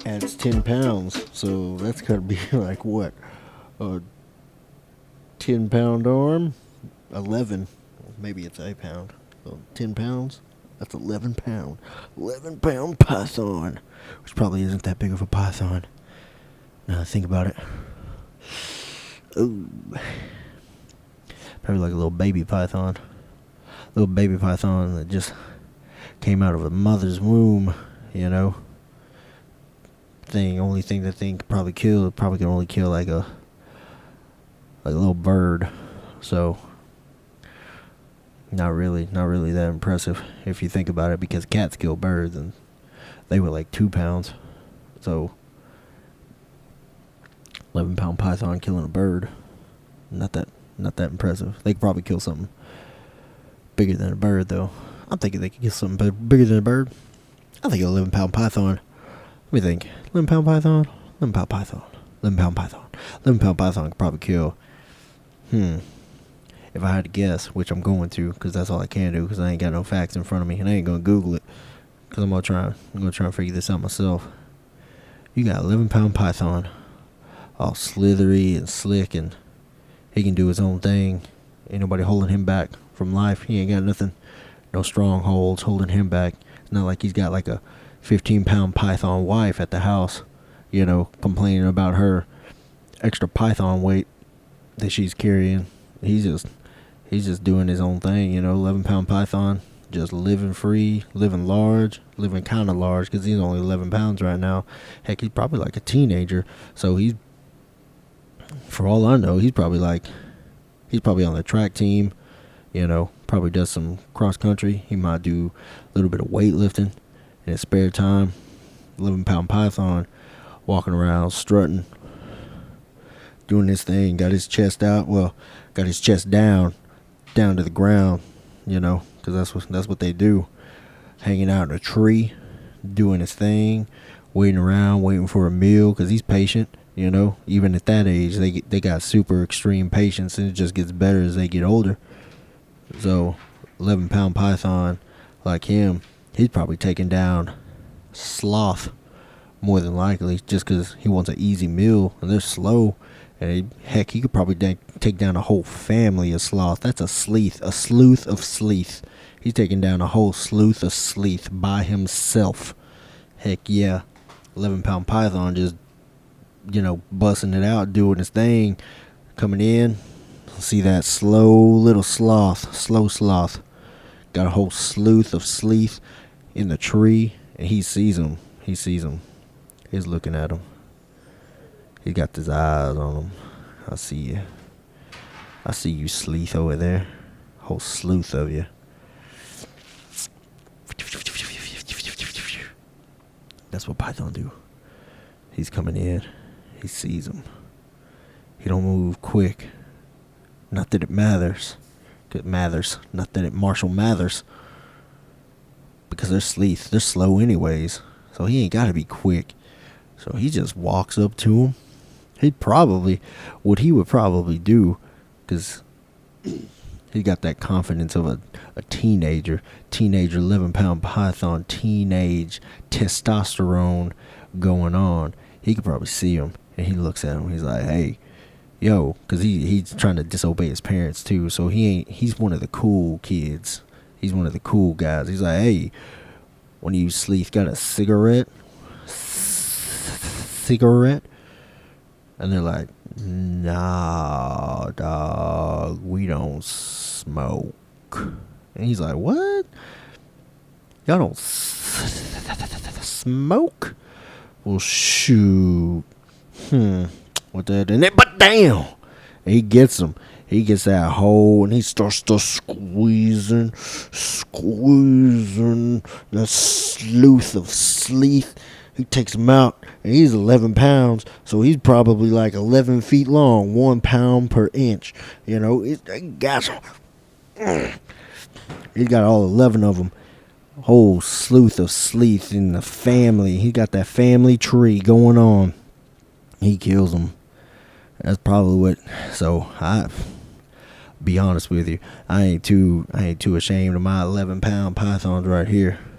adds 10 pounds. So that's got to be like what? A 10-pound arm? 11. Maybe it's a pound. So 10 pounds? That's 11 pound. 11 pound python. Which probably isn't that big of a python. Now think about it. Ooh. Probably like a little baby python. Little baby python that just came out of a mother's womb, you know. Only thing that thing could probably kill, probably can only kill like a little bird. So not really that impressive if you think about it, because cats kill birds and they were like 2 pounds. So 11-pound python killing a bird, not that impressive. They could probably kill something bigger than a bird though. I'm thinking they could kill something bigger than a bird. I think an 11-pound python. Let me think. 11-pound python. 11-pound python. 11-pound python. 11-pound python could probably kill. If I had to guess, which I'm going to, because that's all I can do, because I ain't got no facts in front of me, and I ain't gonna Google it, because I'm gonna try and figure this out myself. You got 11-pound python, all slithery and slick, and he can do his own thing. Ain't nobody holding him back from life. He ain't got nothing, no strongholds holding him back. It's not like he's got like a 15-pound python wife at the house, you know, complaining about her extra python weight that she's carrying. He's just doing his own thing, you know. 11-pound python, just living free, living large, living kind of large, because he's only 11 pounds right now. Heck, he's probably like a teenager. So he's, for all I know, he's probably on the track team, you know, probably does some cross country. He might do a little bit of weightlifting in his spare time. 11-pound python, walking around, strutting, doing his thing, got his chest out, got his chest down to the ground, you know, because that's what they do, hanging out in a tree, doing his thing, waiting for a meal, because he's patient, you know. Even at that age, they got super extreme patience, and it just gets better as they get older. So 11-pound python like him, he's probably taking down sloth more than likely, just because he wants an easy meal, and they're slow. And he could probably take down a whole family of sloth. That's a sleuth of sleeth. He's taking down a whole sleuth of sleeth by himself. Heck yeah. 11-pound python just, you know, busting it out, doing his thing, coming in. See that slow sloth. Got a whole sleuth of sleeth in the tree, and he sees him. He's looking at him. He got his eyes on him. I see you. I see you, sleeth, over there. Whole sleuth of you. That's what python do. He's coming in. He sees him. He don't move quick. Not that it matters. Not that it Marshall Mathers. Because they're sleeth. They're slow anyways. So he ain't got to be quick. So he just walks up to him. What he would probably do, because he got that confidence of a teenager 11-pound python, teenage testosterone going on. He could probably see him, and he looks at him. He's like, hey, yo, because he's trying to disobey his parents too. So he's one of the cool kids. He's one of the cool guys. He's like, hey, one of you sleeth got a cigarette? And they're like, nah, dog, we don't smoke. And he's like, what? Y'all don't smoke? Well, shoot. What that in it? But damn. And he gets him. He gets that hole, and he starts to squeezing the sleuth of sleeth. He takes him out, and he's 11 pounds, so he's probably like 11 feet long, 1 pound per inch. You know, he's got all 11 of them. Whole sleuth of sleeth in the family. He got that family tree going on. He kills them. That's probably what. So I be honest with you, I ain't too ashamed of my 11-pound pythons right here.